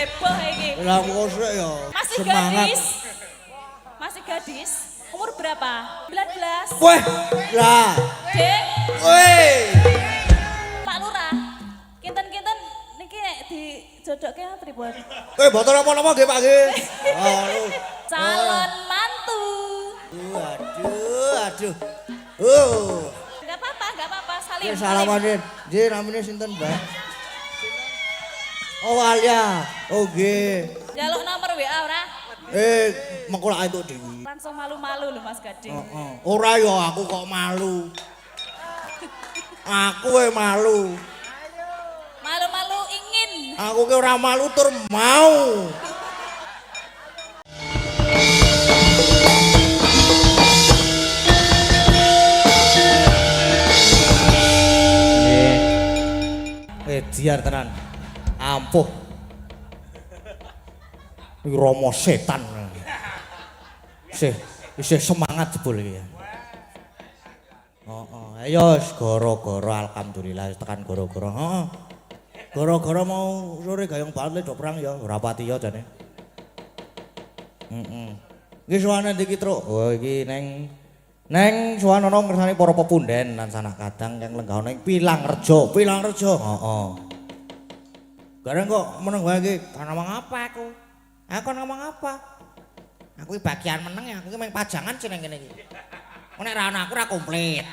heboh iki. Lah kosek ya. Masih Semangat. gadis. Masih gadis. Umur berapa? 19. Weh, lah. Dek, Weh. Pak Lurah. Kinten-kinten niki nek dijodokke pripun? Botol apa-apa nggih Pak nggih. Calon mantu. Aduh. Enggak apa-apa, salim. Salaman Din. Nggih namine sinten, Mbak? Oh Alia. Oh nggih. Jaluk nomor WA ora? Mengko lak entuk dhewe. Langsung malu-malu lho Mas Gading. Ora ya aku kok malu. Aku malu. Malu-malu ingin. Aku ki ora malu tur mau. Diar tenan. Ampuh. Iki romo setan. Isih semangat jebul iki ya. Ayo gara-gara alhamdulillah tekan gara-gara. Heeh. Gara-gara mau sore gayung banget do perang ya, ora pati ya jane. Iki suwane ndi ki, Truk? Oh iki neng suwane ana ngersani para pepunden lan sanak kadang yang lenggah ning Pilangrejo. Heeh. Gareng kok meneng wae iki, kan ngomong apa aku? Aku ngomong apa? Aku iki bagian meneng ya, aku iki meng pajangan sing ngene iki. Nek ra ana aku ra komplit.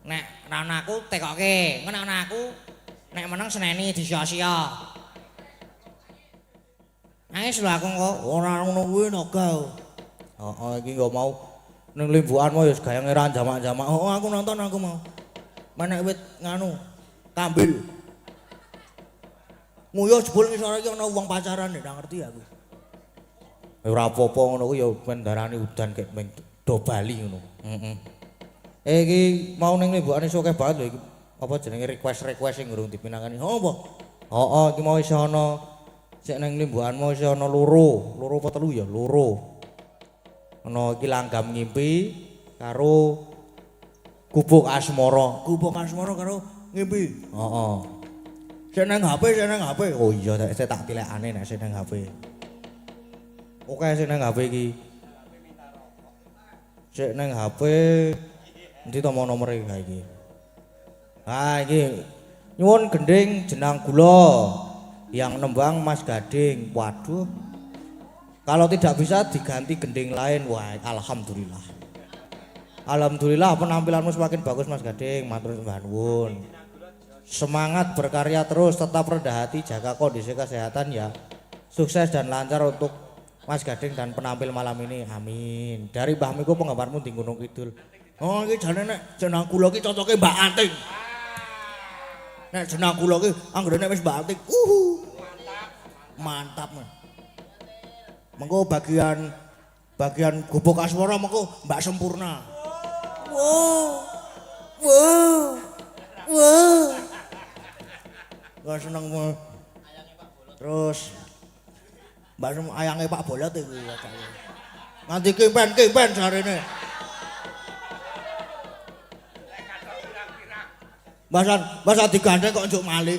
Nek ra ana aku tekoke, nek ana aku nek meneng seneni disia-sia. Nangis lho aku kok ora ngono kuwi noga. Iki nggo mau ning limbukanmu ya gayange ra jamak-jamak. Aku nonton aku mau. Menek wit nganu kambil. Nguyuh jebul ngisor iki ana wong pacaran nek ngerti aku. Ora apa-apa ngono ku ya ben darani udan kek meng do bali ngono. Iki mau ning limbukane sokeh banget lho iki. Apa jenenge request sing urung dipinangani. Apa? Iki mau isih ana sik ning limbukanmu isih ana loro apa telu ya? Loro. Ana iki langgam ngimpi karo gubuk asmara. Gubuk asmara karo ngimpi. Sik nang HP. Oh iya saya tak tilekane nek sik nang HP. Oke sik nang HP iki. Sik nang HP. Endi to mau nomere iki? Iki nyuwun gending jenang gula yang nembang Mas Gading. Waduh. Kalau tidak bisa diganti gending lain. Wah, alhamdulillah. Alhamdulillah penampilanmu semakin bagus Mas Gading. Matur nuwun. Semangat berkarya terus, tetap rendah hati, jaga kondisi kesehatan ya. Sukses dan lancar untuk Mas Gading dan penampil malam ini. Amin. Dari Mbah Miko penggemarmu di Gunung Kidul. Oh iki jane nek jeneng kula iki cocoke Mbak Anting. Nek jeneng kula iki anggere wis Mbak Anting. Mantap. Mengko bagian gubuk asmara mengko Mbak Sempurna. Wow. Gak seneng terus Mbak ayange Pak Bolot iki nganti kimpen jarene. Masa digandeng kok njuk malik.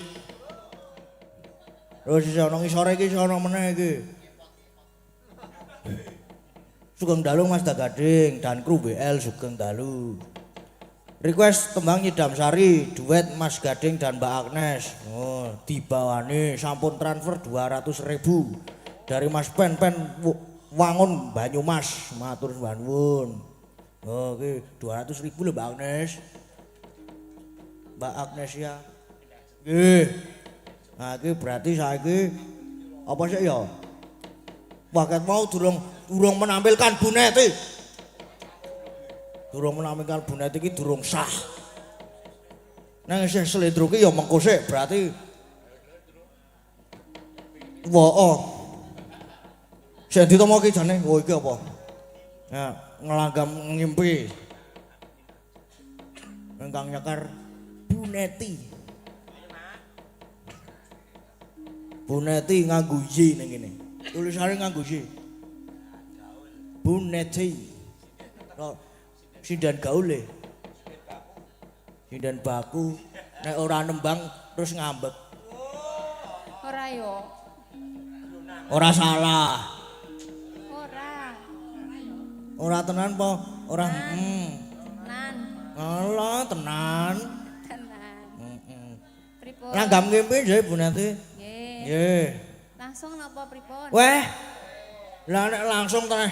Terus iso ana ngisore iki iso ana meneh iki. Sugeng dalu Mas Gading dan kru BL Sugeng dalu. Request tembang Nyidam Sari, duet Mas Gading dan Mbak Agnes. Dibawani sampun transfer 200.000 dari Mas Pen Wangun Banyumas. Matur nuwun. Oke, 200.000 lho Mbak Agnes. Mbak Agnes ya. Nggih. Nah, iki berarti saiki apa sih ya? Paket mau durung menampilkan Buneti. Durung menampilkan Buneti iki durung sah. Nang isih slendro ki ya mengko sik berarti Sing ditomo ki jane, iki apa? Ya, ngelanggam ngimpi. Engkang nyekar Buneti nganggo Y ning kene. Tulisane nganggo Y. Buneti. Sindan gaul e. Sindan baku nek ora nembang terus ngambek. Ora yo. Ora salah. Ora. Ora tenan po? Ora Nan. Alah tenan. Tenan. Heeh. Pripun? Langgam ngimpi nggih Bu Neti. Nggih. Nggih. Langsung napa pripun? Weh. Lah nek langsung tenan.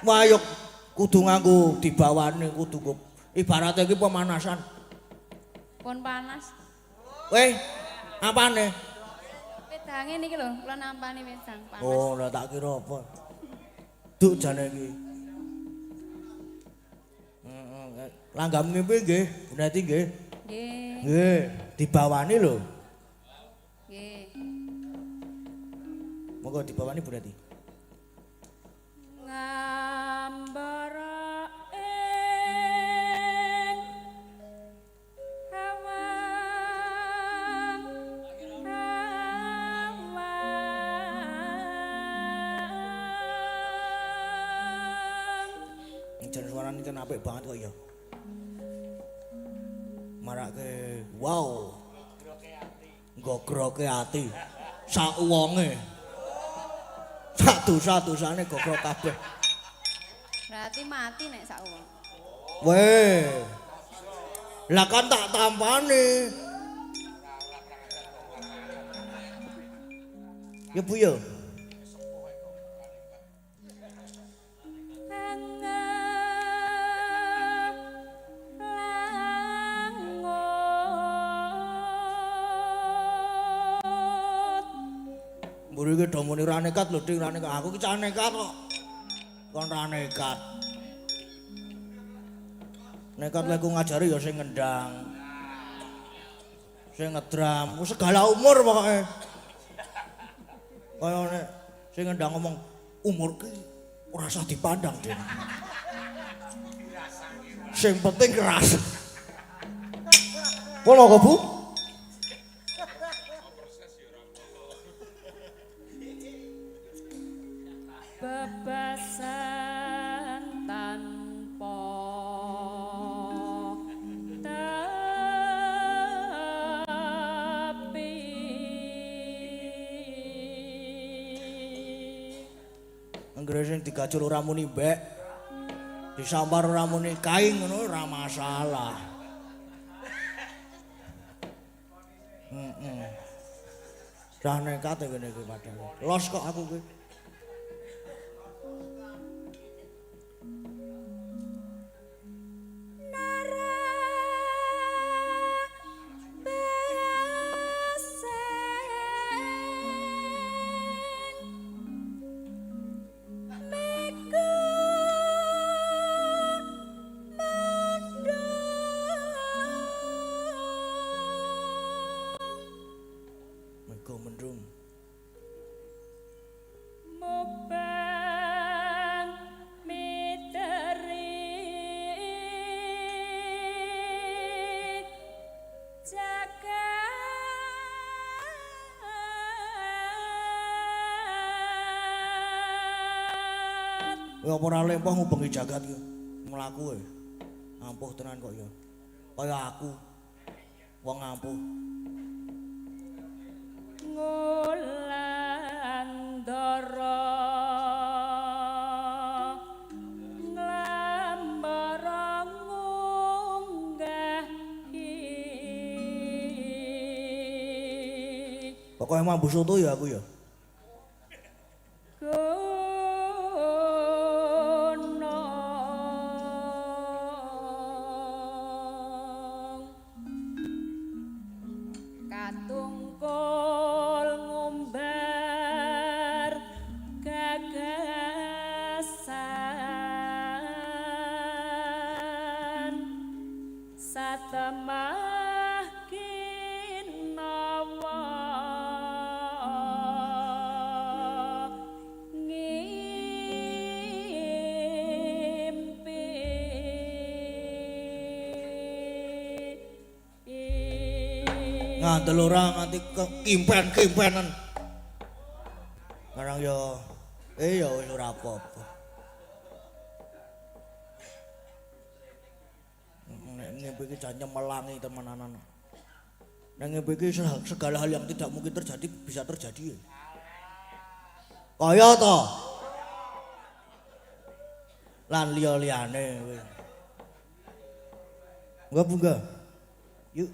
Wah yo kudu nganggo dibawani kudu ibaratnya iki pemanasan. Pun panas. Weh, apane? Wedange niki lho, kula nampani wedang panas. Oh, lah tak kira apa. Duk jane iki. Langgam ngimpi nggih, Bu Neti nggih. Nggih. Nggih, dibawani lho. Nggih. Monggo dibawani Bu Neti. Ngambara ing hawang Jan suarane kan apik banget kok ya. Marake wow. Gogroke ati. Sak wonge. Sak dosa-dosane gogrok kabeh. berarti mati nek sak wong. Weh. Lah kan tak tampani. Ya Bu ya. Mburi iki do muni ra nekat lho, Dik, ra nekat. Aku ki cah nekat kok. Kon ra nekat. Nekat lek ku ngajari ya sing ngendang. Sing ngedram, segala umur pokoke. Kaya nek sing ngendang ngomong umur ki ora usah dipandang, Dik. Sing penting kerasa. Kono kok, Bu? Bebasan tanpa tapi Anggere sing digajul ora muni mbek. Disambar ora muni kaing ngono ora masalah. Dah nekat ngene iki padahal. Los kok aku kuwi. Mego mendung. mubang miteri jagat. Ya apa ora lempoh ngubengi jagat ya. Mlaku e. Ampuh tenan kok ya. Kaya aku. Wong ampuh. Ngulandara nglambara ngunggahi Pokoke mambu soto ya aku ya. gunung katungkul ngumbar gagasan satemah kinawa ngimpi Ngandel ora nganti kimpen-kimpenan. Karang ya ya wis ora apa-apa. Nek ngimpi iki jan nyemelangi temenanan. Nang iki segala hal yang tidak mungkin terjadi bisa terjadi. Kaya to. Lan liya-liyane kowe. Enggak bunga. Yuk.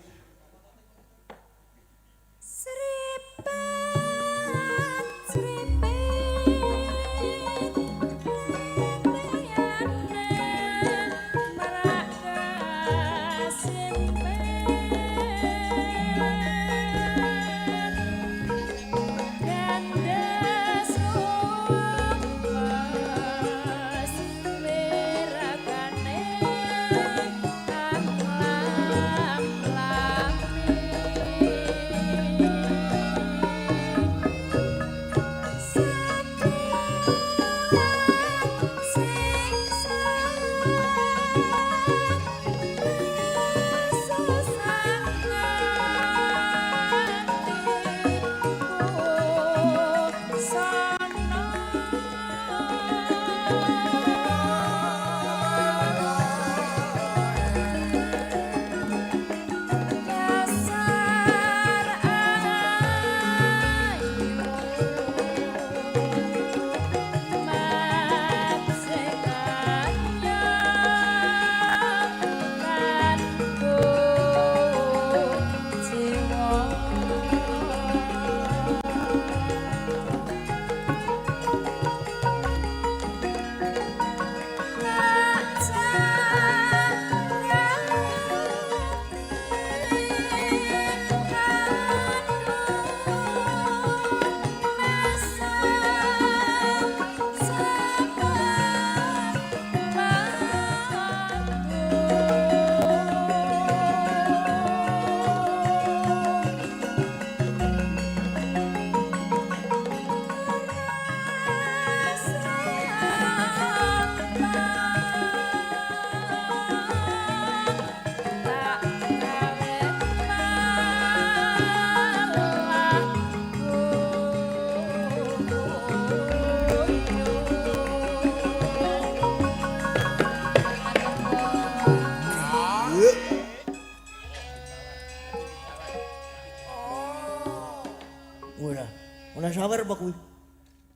Ora sawer apa kuwi?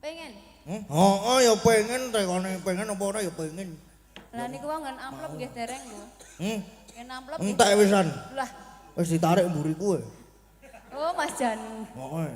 Pengen. Heeh ya pengen tekone pengen apa ora ya pengen. Lah niku wong nggon amplop nggih dereng lho. Nggen amplop. Entek wisan. Lah, Wis ditarik mburiku. oh Mas Jan. Heeh.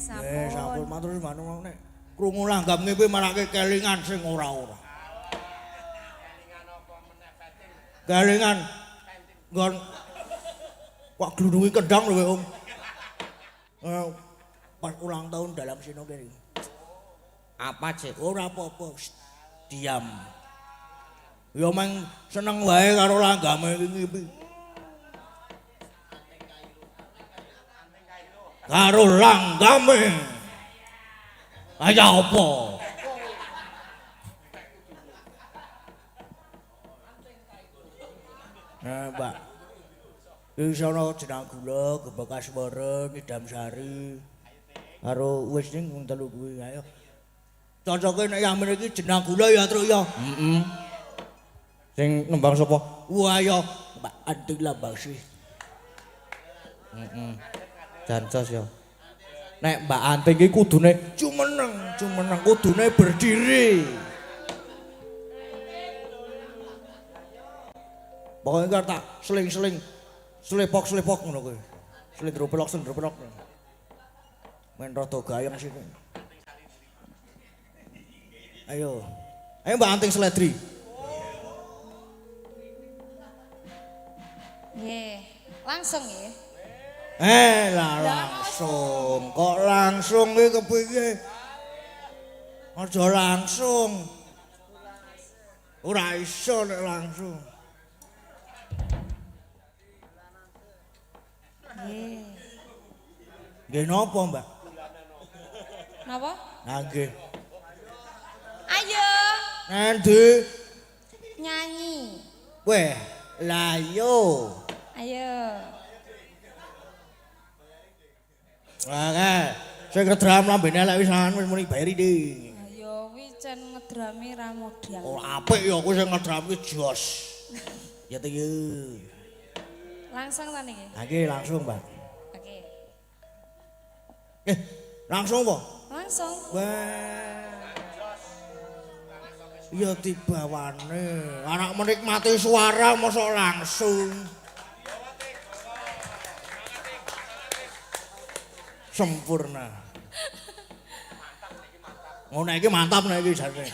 Sampun matur nuwun nek krungu langgam ngepe marake kelingan sing ora-ora. Kelingan nggon kok glunungi kendang lho Om. Pas ulang tahun dalam sino kene. Apa cek? Ora apa-apa. Diam. Ya meng seneng wae karo langgame iki. Karo langgame. Aya apa? Nah, Mbak. Iki sono jenang gula, gebekas were, ngidam sari. Karo wis ning wong telu kuwi ayo. Cocoke nek yang mriki jenang gula ya, Truk ya. Heeh. Sing nembang sapa? Wah ya, Mbak Anting Lambasi. Heeh. Jancos ya. Nek Mbak Anting iki kudune cumeneng kudune berdiri. Pokoknya tak seling-seling selepok ngono kuwi. Slendropelok. Men rada gayeng sih. Ayo. Ayo Mbak Anting Seledri. Nggih, langsung ya. Lah langsung. Kok langsung iki kepiye? Aja langsung. Ora iso nek langsung. Nggih. Nggih napa, Mbak? Napa? Nah nggih. Ayo Nanti nyanyi. weh, lah yo. Ayo. Oke, saya ngedram lambene elek wis wis muni bayari di. Ayo wi cen ngedrami ra modal. Oh apik ya aku sing ngedram ki jos. Ya to yo. Langsung ta niki? Lah nggih langsung, Mbak. Oke. Langsung apa? Langsung. Wah. Ya tibawane. Anak menikmati suara mosok langsung. Sempurna. Ngono iki mantap nek iki jane.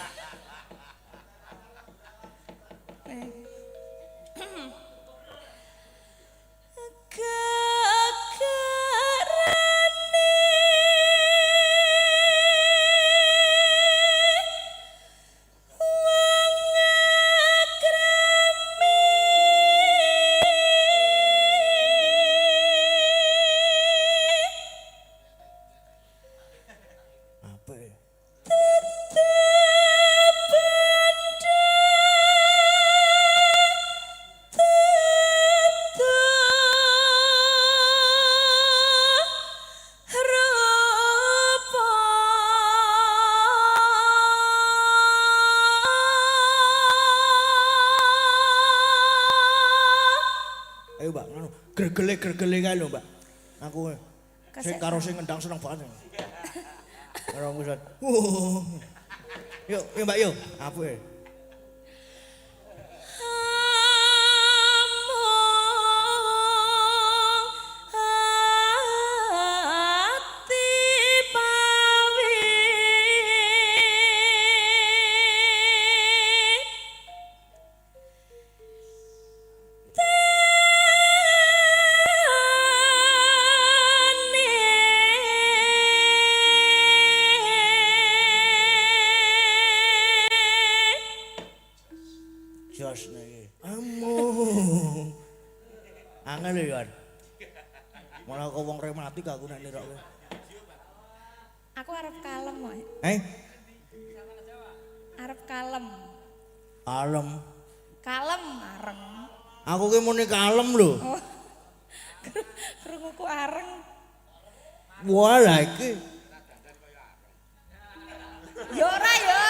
Apik. Ayo Mbak, ngono. Gregele kae lho, Mbak. Aku sing karo sing ngendang seneng banget. Karo musan. Yuk, Mbak yuk. Apik. Jos niki. Amu. Angel ya. Malah kok wong rematik aku nek nirokke. Aku arep kalem kok. Arep kalem. Kalem. Kalem areng. Aku ki muni kalem lho. Oh. Krunguku areng. Wah lah iki. Ya ora ya.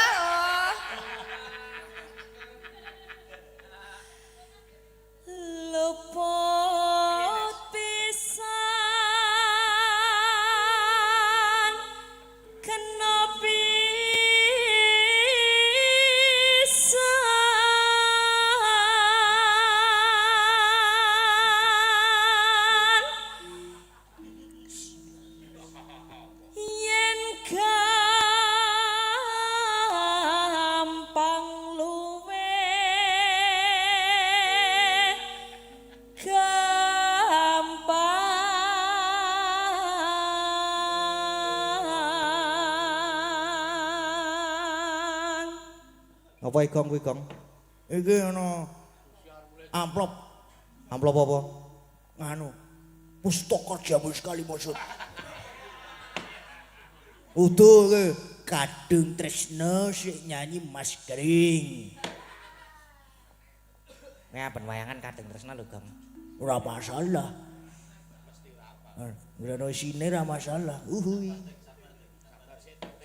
Luput pisan kena pisan yen gampang luwe gampang. Apa igong kuwi, Gong? Iki ana amplop. Amplop apa? Nganu. Pustaka jamu sekali maksud. Utuh ke Kadung Tresno sik nyanyi Mas Kering. Nek ben wayangan Kadung Tresno lho, Gong. Ora masalah. Ora isine ora masalah. Uhui.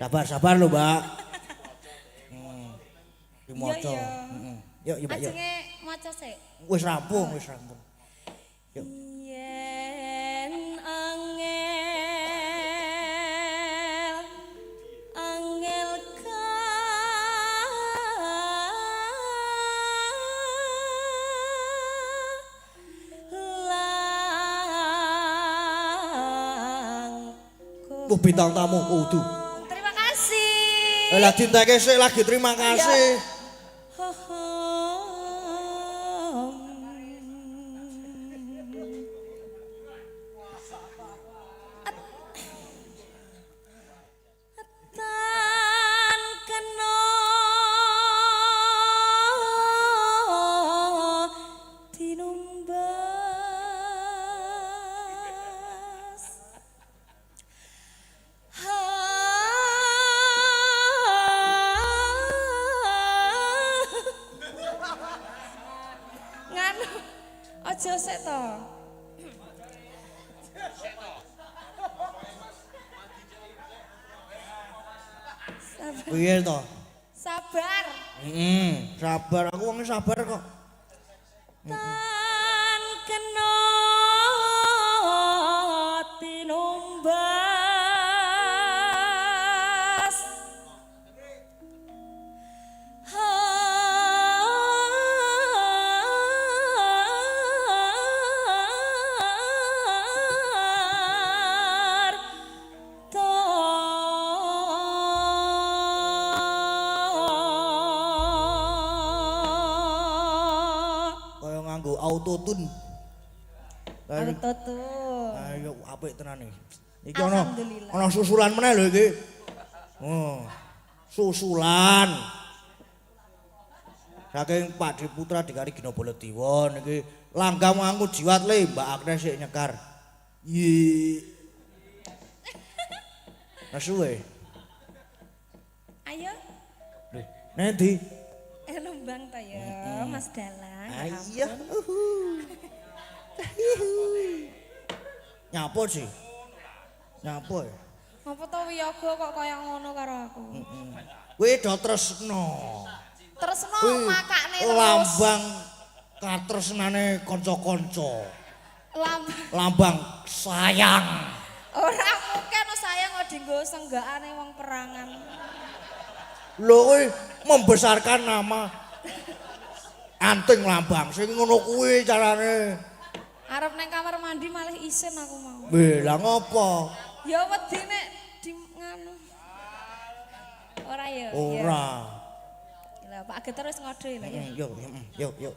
Sabar lho, Mbak. Ki maca. Heeh. Yuk, Mbak, yuk. Ajenge maca sik. Wis rampung. Yuk. Yen angel Bintang tamu. Tuh. Terima kasih. Lah dinteke sik lagi terima kasih. Tan kena tinumbas nganu aja sik to. Piye to? Sabar. Sabar aku wong sabar kok. Tan kena tinumbas Kaya nganggo autotune. Autotune. Ayo apik tenan iki. Iki Alhamdulillah. ana susulan meneh lho iki. Oh. Susulan. Saking Pak Diputra Dikari Gina Baladewa niki langgam nganggo jiwat le Mbak Agnes sik nyekar. Yi. Nasuwe. Ayo, Lho, nendi? Lembang ta ya, Mas Dalang. Ayo. Nyapa sih? Nyapa ya? Apa to wiyaga kok kaya ngono karo aku? Kowe do tresno. Tresno Kuwi makane terus. lambang katresnane kanca-kanca. Lambang sayang. Ora mungkin sayang kok dienggo senggakane wong perangan. Lho kowe membesarkan nama anting lambang sing ngono kuwi carane. Arep nang kamar mandi malah isin aku mau. Lah ngopo? Ya wedi nek di nganu. Ora ya. Ora. Lah Pak Age terus ngode lho ya. Yuk.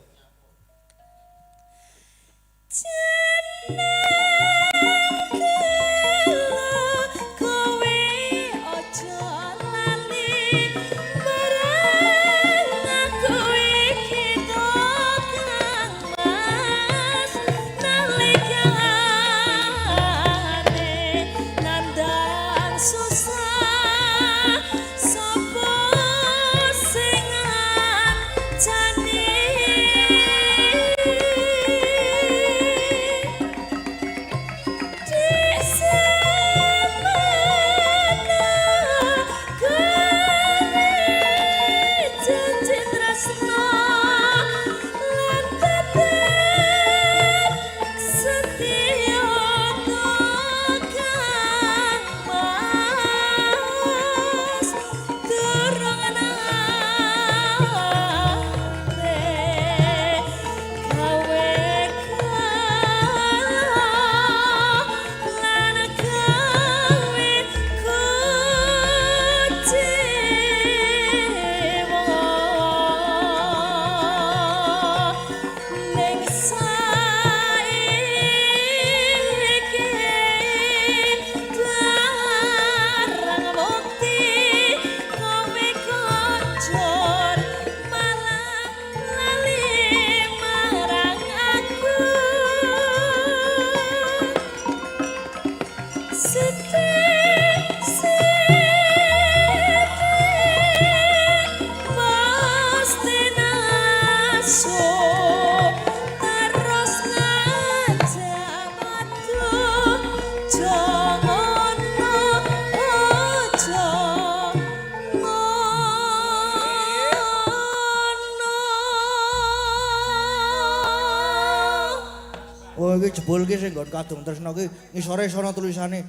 Oh iki jebul ki sing nggon kadung tresno ki ngisore sono tulisane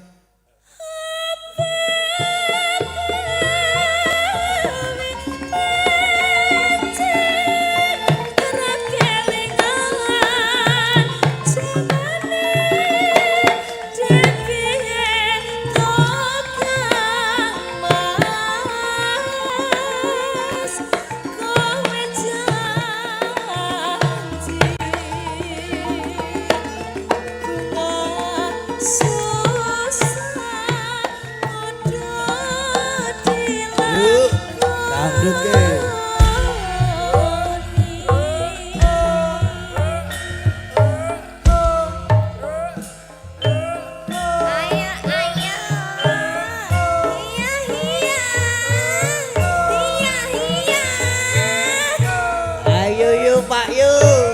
dangdutke. Ayo yuk Pak yuk.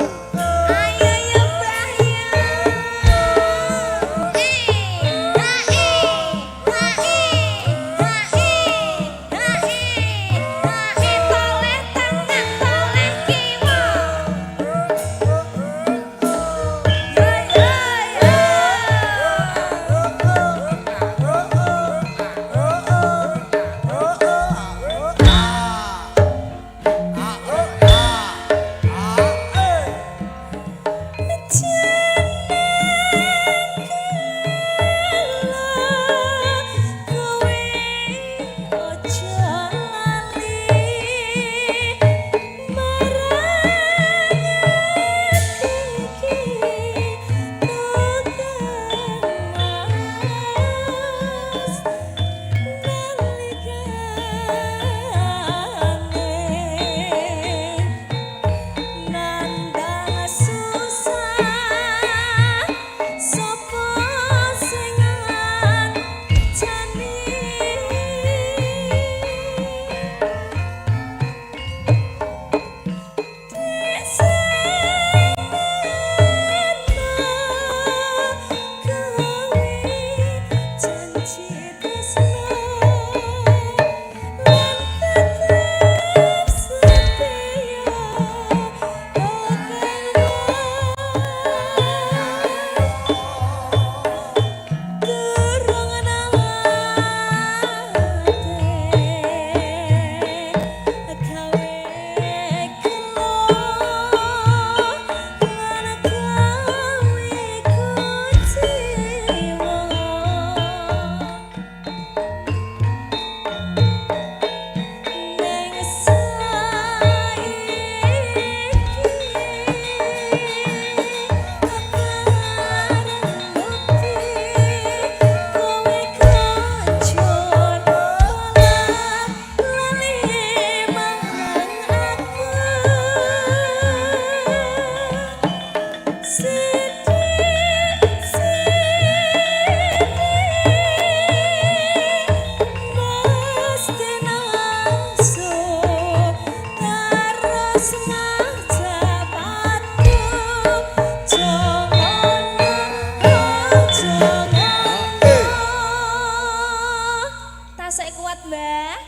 Tasik kuat, Mbah.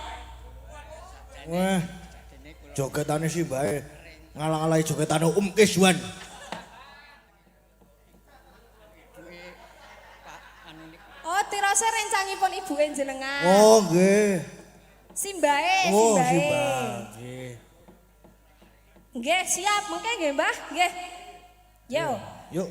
Wah, jogetane sih bae ngalang-alangi jogetane Kiswan. Oh, tirose rencangipun ibuke jenengan. Oh, nggih. Simbahe, Oh, simbahe. Simbah. Nggih. Nggih, siap. Mengke nggih, Mbah. Nggih. Yo. Yuk.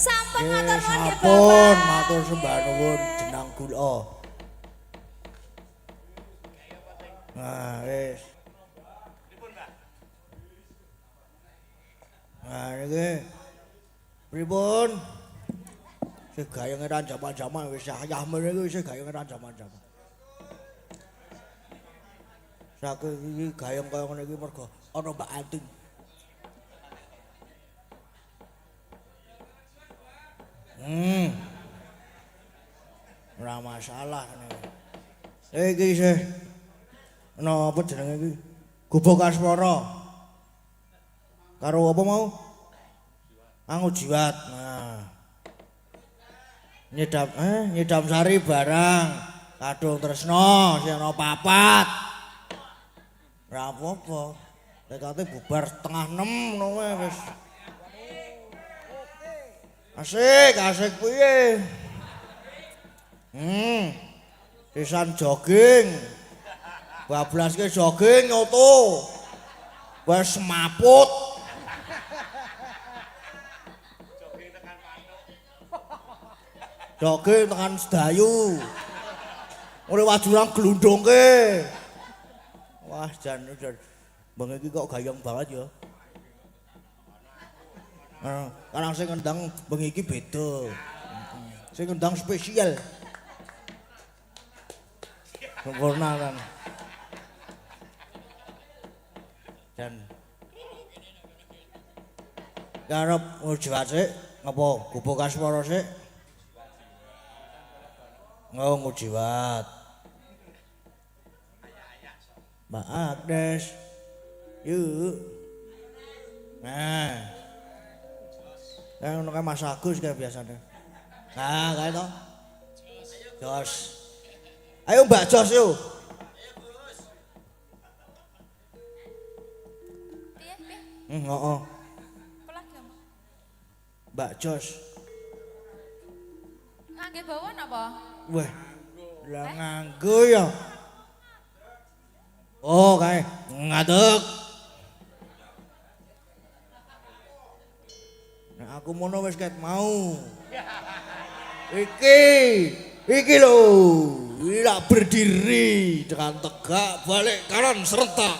Sampun matur nuwun nggih, Sampun, Bapak. matur sembah nuwun jenang kula. Nah, wis. Nah, niki. Pripun? Sing gayenge ra jaman-jaman wis yah mrene iki sing gayenge ra jaman-jaman. Saking iki gayeng kaya ngene iki mergo ana Mbak Anting. Ora masalah ngene. Iki sih napa jenenge iki? Gubuk Asmara. Karo apa mau? Anggo jiwat. Nah. Nyedam sari barang. Kadung tresno sing ana papat. Ora apa-apa. Tekate bubar setengah 6 ngono wae wis. Asik piye? Pisan jogging. Bablaske jogging nyoto. Wis maput. Jogging tekan sedayu. Oleh wajuran glundungke. Wah, jan bengi iki kok gayeng banget ya. Karang sing ngendang bengi iki beda. Sing ngendang spesial. Sempurna kan. Dan karep ngujiwat sik ngapa gubuk asmara sik? Ngujiwat. Mbak Agnes. Yuk. Nah. Kayak ngono kae Mas Agus kayak biasanya. Nah, kae to. Jos. Ayo Mbak Jos yuk. Piye, piye? Heeh. Kula gem. Mbak Jos. Ngangge bawon apa? Wah. Lah nganggo ya. Oh, kae ngadeg. Nek aku mono wis ket mau. Iki lho, ila berdiri dengan tegak balik kanan serentak.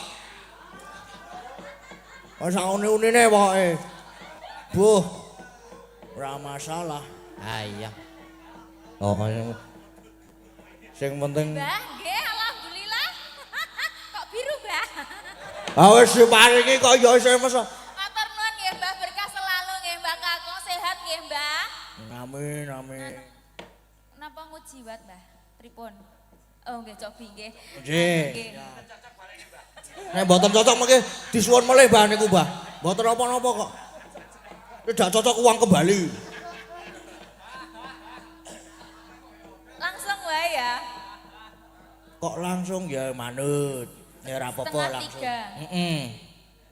Wis une-unene pokoke. Buh. Ora masalah. Ayah. Oh, sing penting Mbah, nggih alhamdulillah. Kok biru, Mbah? ah wis diparingi kok ya wis mes. Matur nuwun nggih, Mbah, berkah selalu nggih, Mbah Kakung sehat nggih, Mbah. Amin, amin. Napa ngujiwat, Mbah? Pripun? Oh, nggih, cobi nggih. Nggih. Nek mboten cocok mengke disuwun melih Mbah niku, Mbah. Mboten apa-apa kok. Tidak cocok uang kembali. Langsung wae ya. Kok langsung ya manut. Ya ora apa-apa Setengah langsung. 3. Heeh.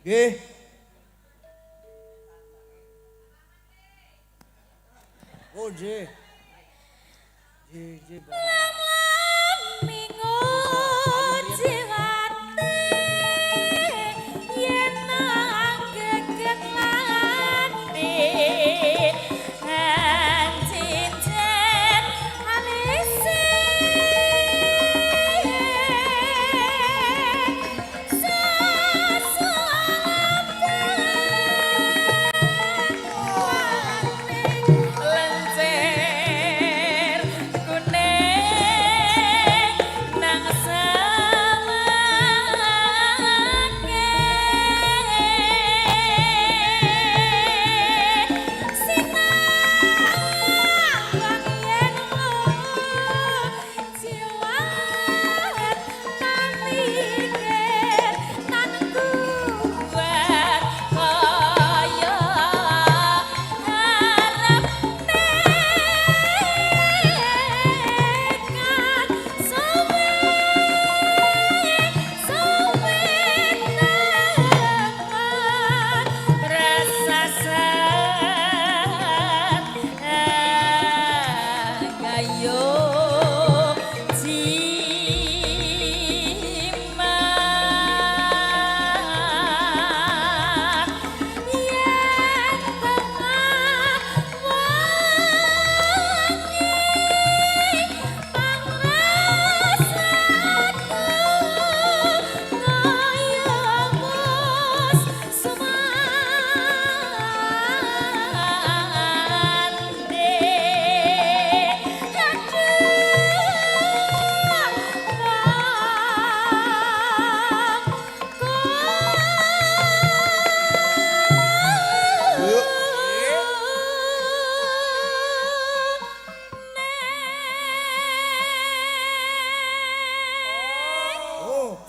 Nggih. Oh, nggih. Nggih, Mbah. Minggu jiwate yen nang gegelane cincin alise lencer kuning nang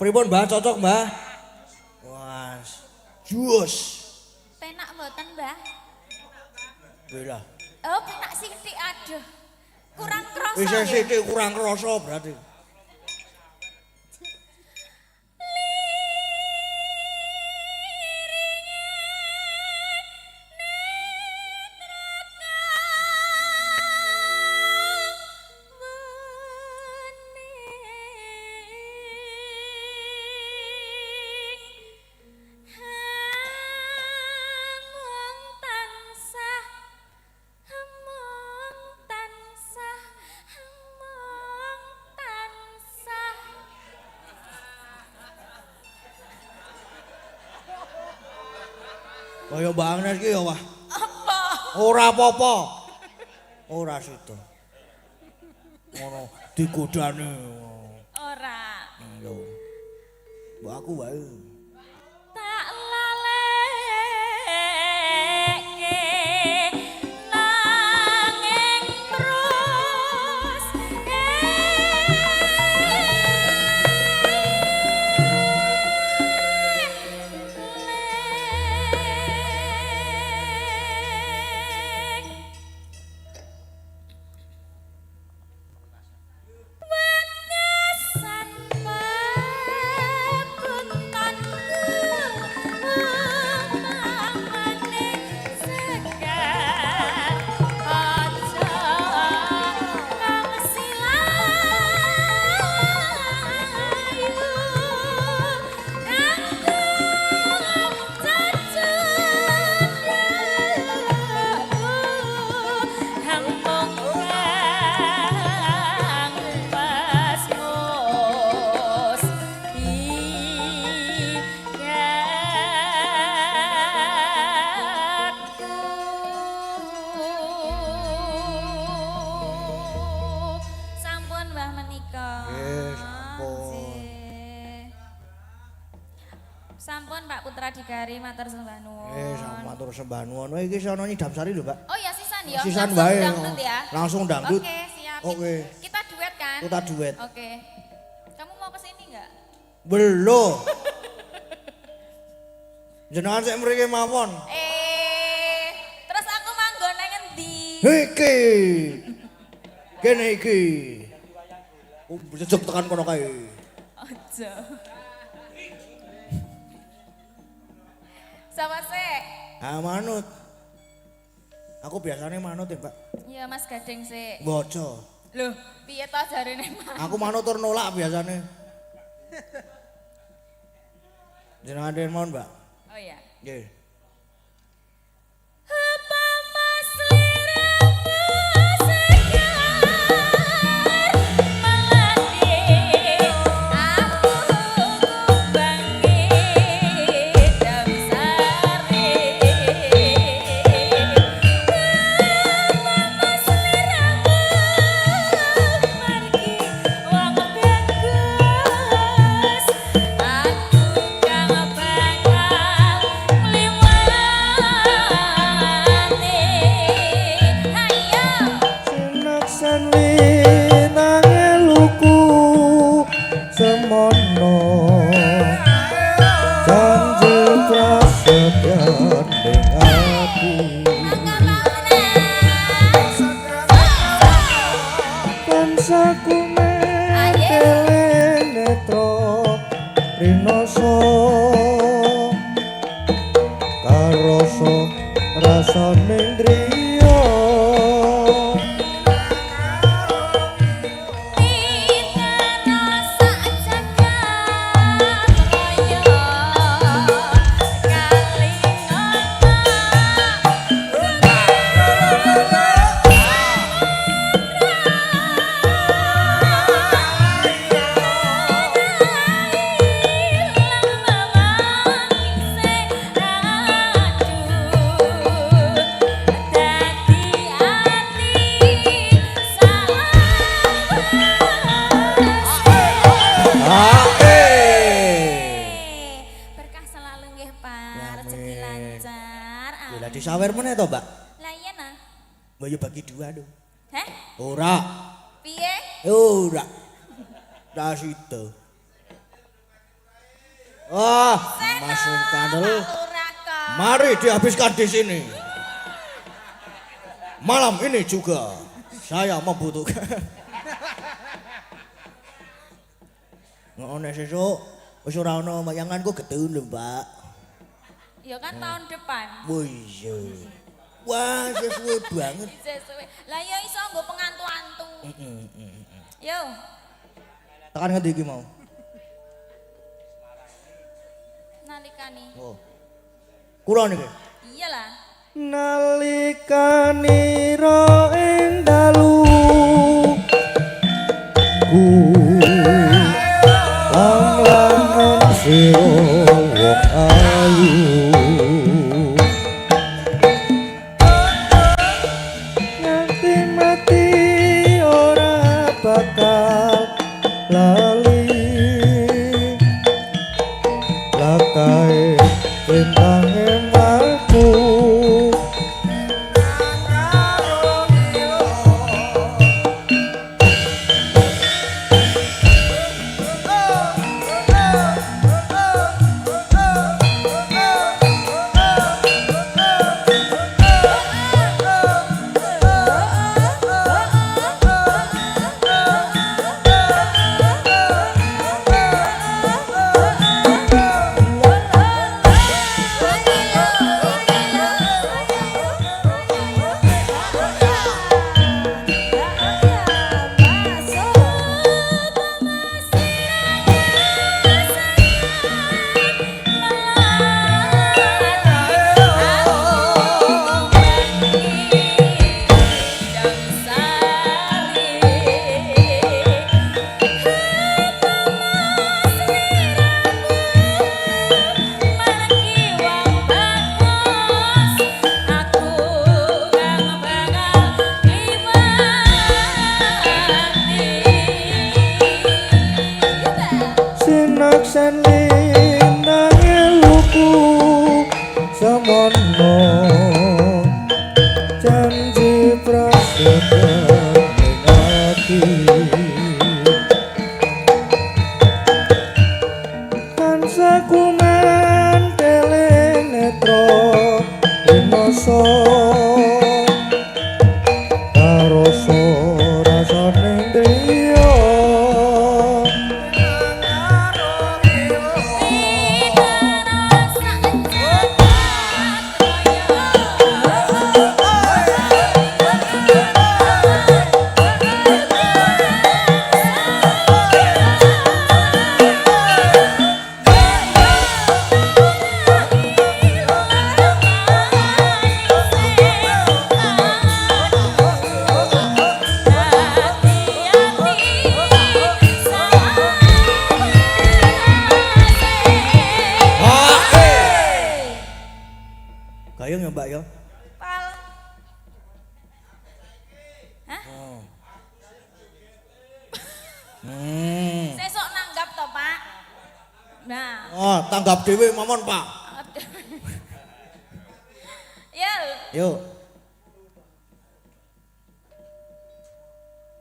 Pripun Mbah cocok Mbah? Wah, jus. penak mboten, Mbah? Bela. Oh, penak sithik aduh. Kurang krasa. Wis nggih. sithik kurang krasa berarti. Kaya Mbak Agnes ki ya wah. Apa? Ora apa-apa. Ora sida. Ngono digodani. Ora. Yo. Mbak aku wae. Tak lalekke nanging terus sampun Mbah menika. Nggih, sampun. Sih. Sampun Pak Putra Digari matur sembah nuwun. Matur sembah nuwun. Iki sono nyidam sari lho, Mbak. Oh ya sisan ya. Sisan Langsung wae. dangdut ya. Langsung dangdut. Oke, siap. Oke. Kita duet kan? Kita duet. Oke. Kamu mau kesini enggak? Belum. Jenengan sik mriki mawon. Terus aku manggon nang endi? Iki. Kene iki. Jejeg tekan kono kae. Aja. Sama sih. Ah manut. Aku biasanya manut ya, Mbak. Iya Mas Gading sih. Bojo. Loh, piye to jarene Mas? Aku manut tur nolak biasanya. Jenengan den mohon, Mbak. Oh iya. Nggih. Apa Mas liramu segar melati aku bangkit damsari. Mas liramu margi wong bagus aku kang bakal ngliwati. Ayo. Sinaksan winang eluku semono janji prasetyan ning ati kansaku metele netro rinoso karoso rasane driya Berkah selalu nggih Pak, Ya, rezeki amin. lancar. Lah disawer meneh to, Mbak? Lah iya nah. Mbak yo bagi dua lho. Heh? Ora. Piye? Ora. Dah situ. Wah, masuk kandel. Ora kok. Mari dihabiskan di sini. Malam ini juga saya membutuhkan. Ngono sesuk wis ora ono mayanganku getun lho, Mbak. Ya kan tahun depan. Oh iya. Wah, sesuai banget. Sesuai. Lah ya iso nggo pengantu-antu. Yo. Tekan ngendi iki mau? Nalikani. Oh. Kula niki. Iyalah. Nalikani ro ing dalu ku langlangan sira wong ayu mono janji prasetya ning ati tansah kumen teling netra winoso karoso rasane driya Gayung ya Mbak ya? Pal. Hah? Sesuk nanggap to, Pak. Nah. Oh, tanggap dhewe mawon, Pak. Ya. Yuk.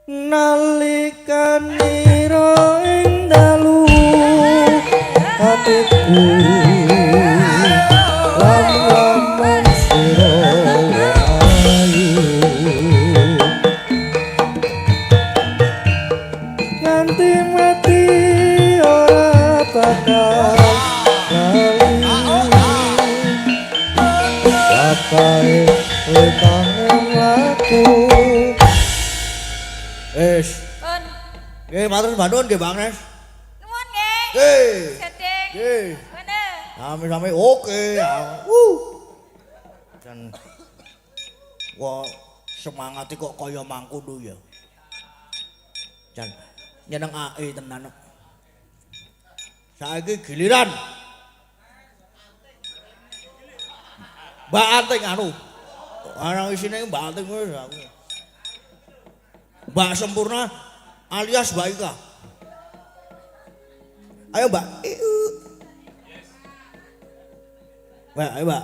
Nalikanira ing dalu atiku lam-laman sira ayu nganti mati ora bakal lali kapae lekang laku Pun. Nggih matur nuwun nggih Bang Nes. Nuwun nggih. Nggih. Gedeng. Nggih. Bener. Sami-sami oke. Dan wah semangate kok kaya mangkono ya. Jan nyenengake tenan. Saiki giliran Mbak Anting anu. Ana isine Mbak Anting wis aku. Mbak Sempurna alias Mbak Ika. Ayo Mbak. Mbak, ayo Mbak.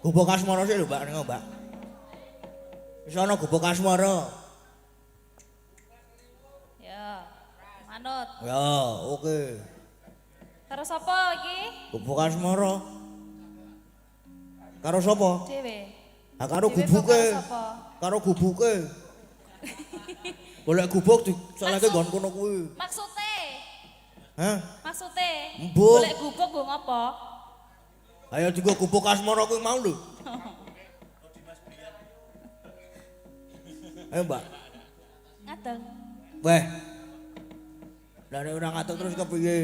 Gubuk asmara sih lho Mbak, ning Mbak. Wis ana gubuk asmara. Ya. Manut. Ya, oke. Terus apa iki? Gubuk asmara. Karo sapa? Dewe. Ha karo Dewe gubuke. karo sapa? Karo gubuke. Golek gubuk disalahke nggon kono kuwi. Maksude. Hah? Maksude. Mbok. Golek gubuk nggo ngopo? Ayo dienggo gubuk asmara kuwi mau lho. Ayo Mbak. Ngadeng. Weh. Lah nek ora ngatuk terus kepiye?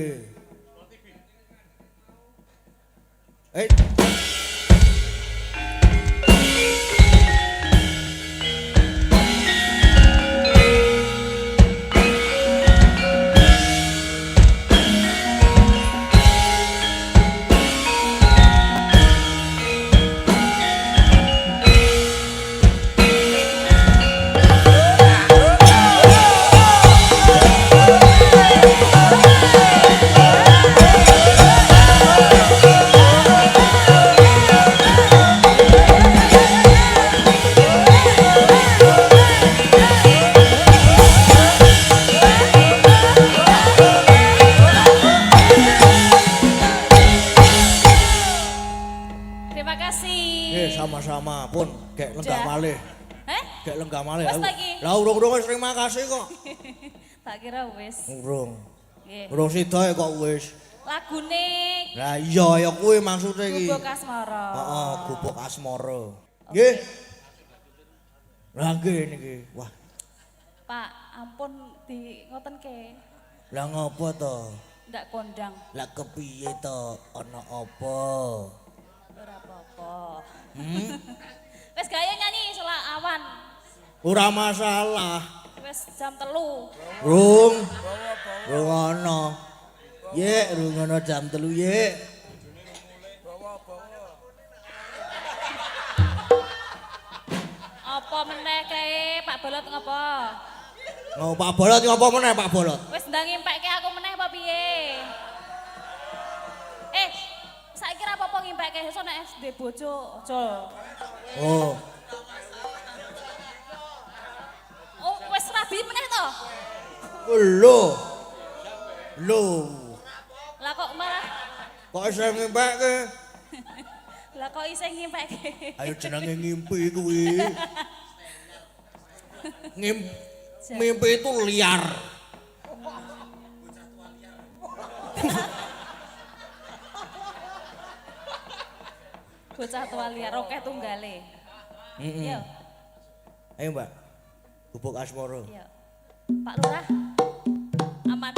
Terima kasih. Nggih, sama-sama pun gek lenggah malih. Heh? Gek lenggah malih. Wes ta iki? Lah urung-urung wis terima kasih kok. Tak kira wis. Urung. Nggih. Urung sida kok wis. Lagune Lah iya ya kuwi maksude iki. Gubuk Asmara. Heeh, gubuk asmara. Nggih. Lah nggih niki. Wah, Pak, ampun di ngoten ke. lah ngopo to? Ndak kondang. Lah kepiye to? Ana apa? Ora apa-apa. Hmm? Wes gaya nyanyi selak awan. Ora masalah. Wes jam 3. Rung. Rungono. Ye, rungono jam 3 ye. Apa meneh kae Pak Bolot ngapa? Mau Pak Bolot ngopo meneh Pak Bolot? Wes ndang ngimpekke aku meneh apa piye? Saiki ra apa-apa ngimpekke kayak sesuk nek SD bojo aja. Oh, Oh, wis rabi meneh to? lho. Lho. Lah kok malah Kok isih ngimpeke? lah kok isih ngimpeke. Ayo jenenge ngimpi kuwi. Mimpi itu liar. Bocah tua liar oke tunggale. Yo, Ayo Mbak. Bubuk asmara. yo. Pak Lurah. Aman.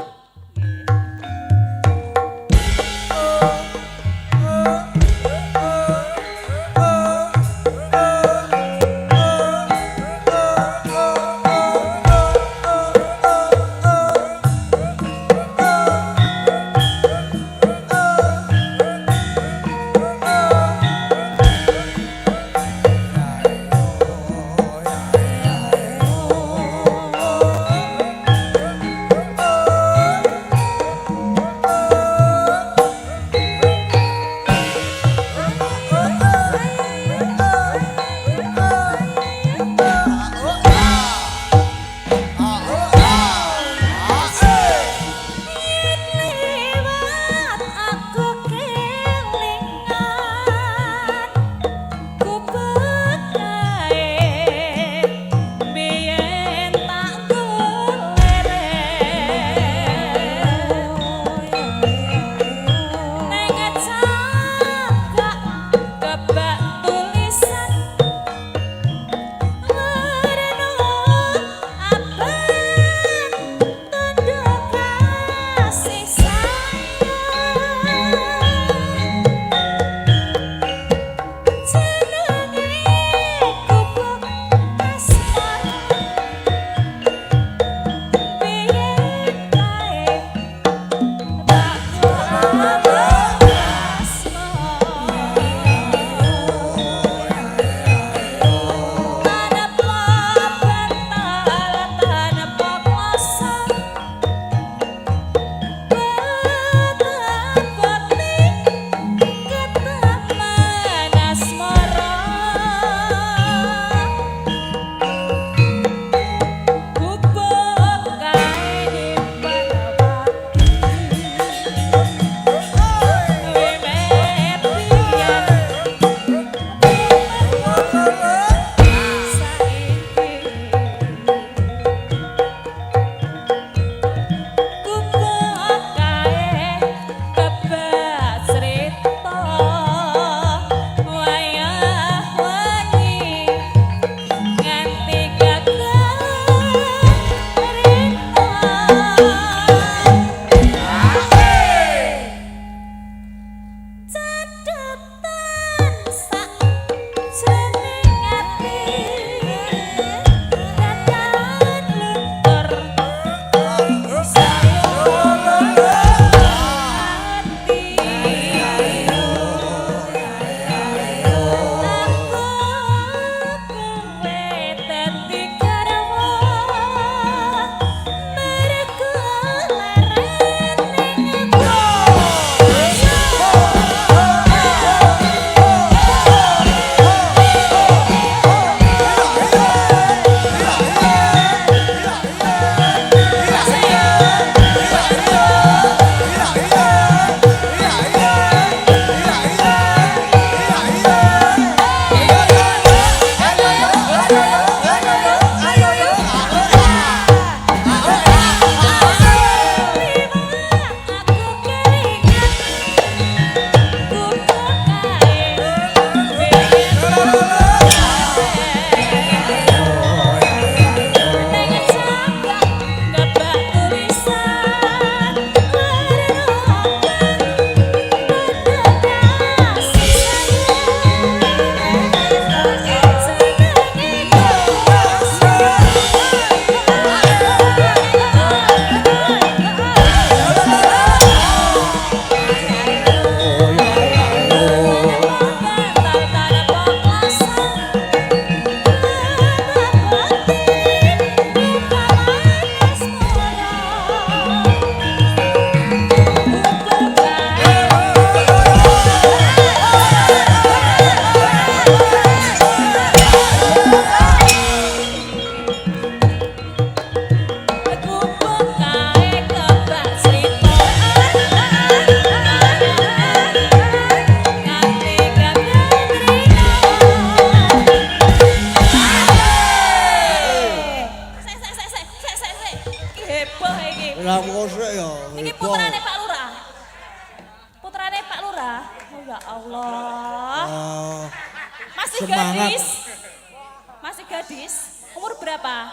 Ya Allah. Masih semangat. gadis? Masih gadis? Umur berapa?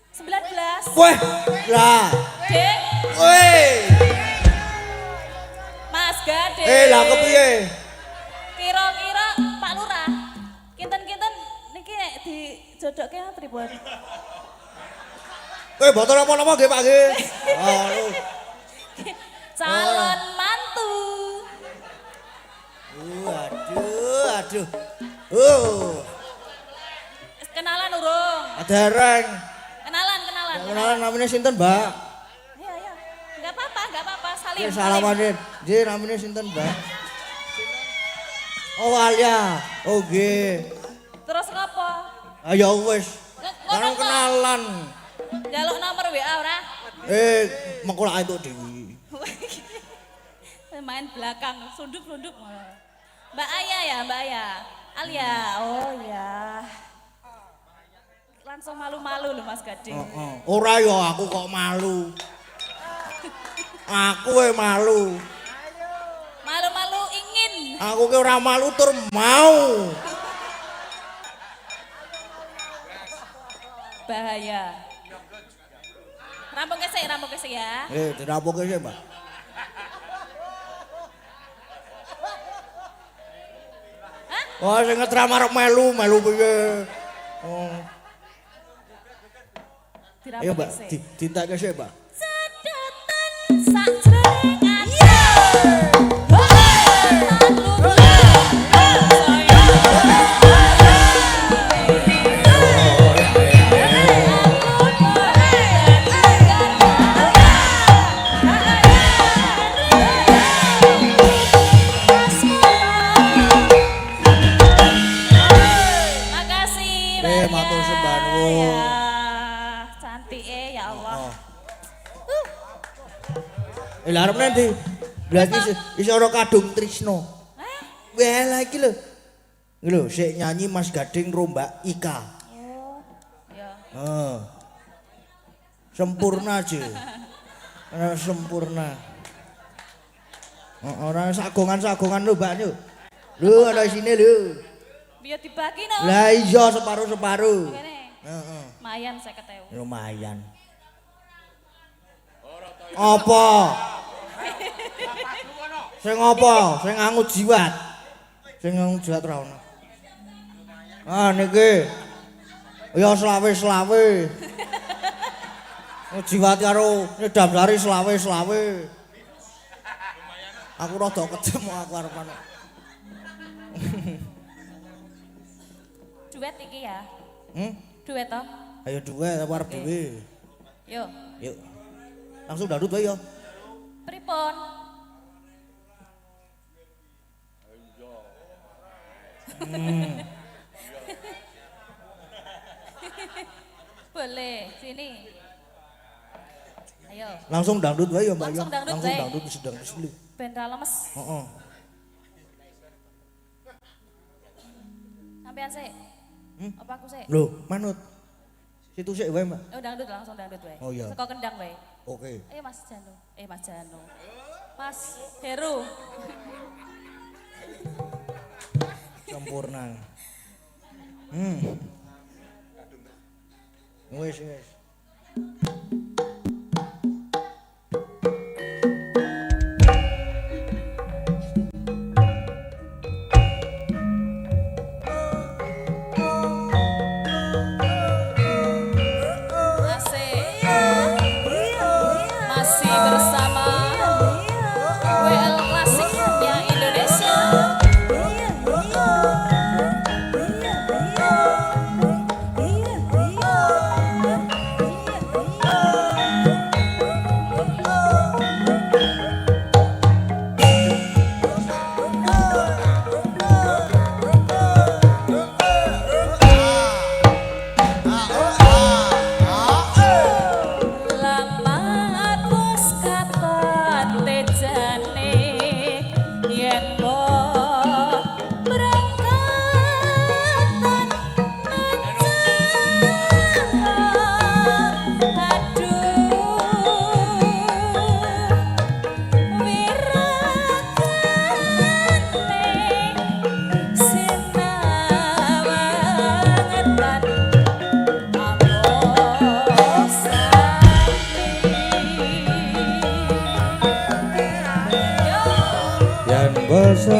19. Weh, lah. Dek, Weh. Mas Gadis. Lah kepiye? Kira-kira Pak Lurah, kinten-kinten niki nek dijodokke pripun? Botol apa-apa nggih Pak nggih. Calon mantu. Aduh. Kenalan urung? Dereng. Kenalan. Kenalan namanya sinten, Mbak? Iya. Enggak apa-apa, salim. Ya salamane. Nggih, namanya sinten, Mbak? Oh, Alia. Oh, nggih. Terus ngopo? Ayo wis. Ngono kok. Kenalan. Jaluk nomor WA ora? Mengko entuk dewi. Main belakang, sunduk. Mbak Aya ya, Mbak Aya. Alia, oh ya. Langsung malu-malu loh Mas Gading. Ora ya aku kok malu. Aku malu. Malu-malu ingin. Aku ki ora malu tur mau. Bahaya. Rampung kesik ya. Dirampuke sih, Mbak. Oh, sing ngetram arep melu piye? Oh. Ayo, Dirampung Mbak, kesik. ditake sih, Mbak. Sedotan sajrengan. Makasih Mbak matur Ria. sembah nuwun. Ya, cantik ya Allah. Lah arep nanti. Lah iki iso ora kadung Trisno. Wah, lah iki lho. Iki lho, sik nyanyi Mas Gading Rombak Ika. Oh, ya. Sempurna aja. Sempurna. Orang sagongan lho, Mbak lho. Lho, ana sini lho. Biar dibagi no. Lah iya separuh-separuh. Kene. Heeh. Mayan 50.000. Lumayan. Apa? Sing apa? Sing nganggo jiwat. Sing nganggo jiwat ora ono. Niki. Ya selawe-selawe. Jiwat karo nyedam sari selawe-selawe. Aku rada ketemu aku arepan. Duet iki ya. Duet toh. Ayo duwe apa arep dhewe. Yo. Yuk. Langsung dangdut wae ya. Pripun? Boleh, sini. Ayo, Langsung dangdut wae ya, Mbak ya. Langsung dangdut Langsung wae. dangdut wis dangdut dulu. ben ra lemes. Heeh. Sampean sik. Apa aku sik? Loh, manut. Situ sik wae, Mbak. Oh, dangdut langsung dangdut wae. Oh, iya. Seko kendang wae. Oke. Ayo Mas Janu. Mas Janu. Mas Heru. Sempurna. Wis. Masih bersama WL Klasiknya Indonesia.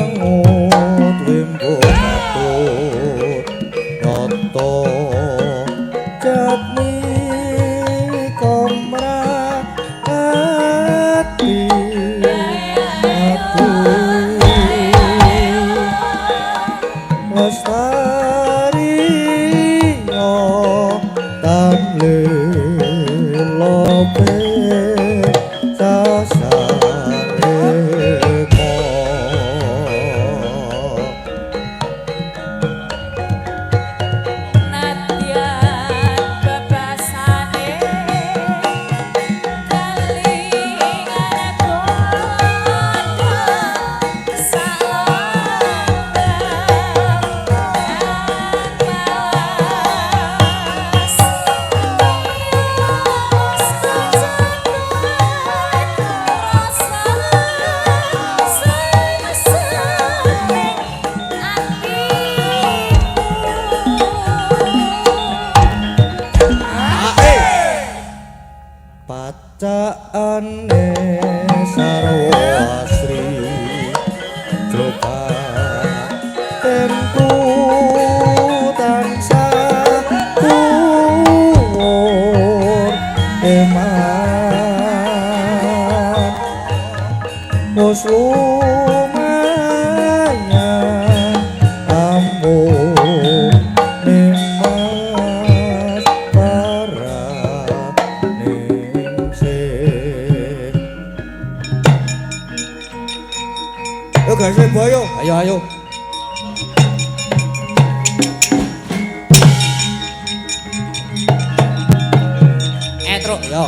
mangut wimbo katut nyoto jatni komrati lestari yo tamle lope sasare ko Nadyan bebasane kalingan kodo pacaane sarwa asri coba tentu tansah tuwur eman wis lumayan ampuh ning mas paraningsih. Yo guys, boyo. Ayo ayo. Truk yo.